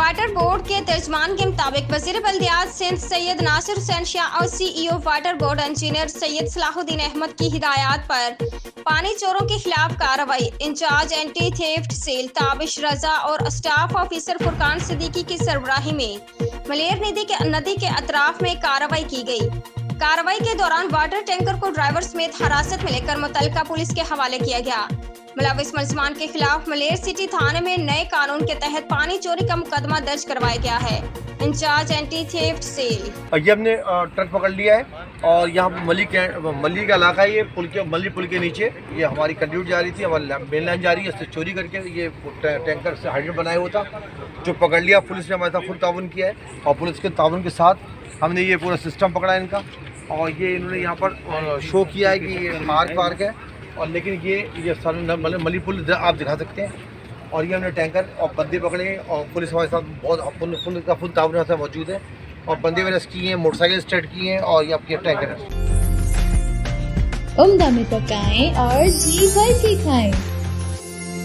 Water board के तर्जमान के मुताबिक वज़ीर बल्दियात सिंध सैयद नासिर हुसैन शाह और CEO water board engineer Syed Salahuddin Ahmed की हिदायत पर पानी चोरों के खिलाफ कार्रवाई in charge anti theft cell Tabish Raza और स्टाफ ऑफिसर फुरकान सिद्दीकी की सरबराही में मलेर नदी के अतराफ में कार्रवाई की गई। कार्रवाई के दौरान वाटर टैंकर को ड्राइवर समेत हिरासत में लेकर मुतल्लिका पुलिस के हवाले किया गया। मुलविस मुलजमान के खिलाफ मलेर सिटी थाने में नए कानून के तहत पानी चोरी का मुकदमा दर्ज करवाया गया है। इंचार्ज एंटी थेफ्ट सेल ये हमने ट्रक पकड़ लिया है और यहाँ मली का इलाका है। ये मली पुल के नीचे ये हमारी कंट्रीब्यूट जा रही थी, हमारी मेन लाइन जा रही है। इससे चोरी करके ये टैंकर से हाइड्रेंट बनाया हुआ था जो पकड़ लिया। पुलिस ने हमारे साथ फुल ताउन किया है और पुलिस के ताउन के साथ हमने ये पूरा सिस्टम पकड़ा है इनका। और ये इन्होंने यहाँ पर शो किया है कि ये पार्क है और लेकिन ये मली पुल आप दिखा सकते हैं। और ये हमने टैंकर और बंदे पकड़े और पुलिस हमारे साथ बहुत फुल ताउन से मौजूद है और बंदे भी अरेस्ट किए हैं, मोटरसाइकिल स्टार्ट किए हैं और ये आपके टैंकर है। उम्दा में पकाएं और जी भर के खाएं।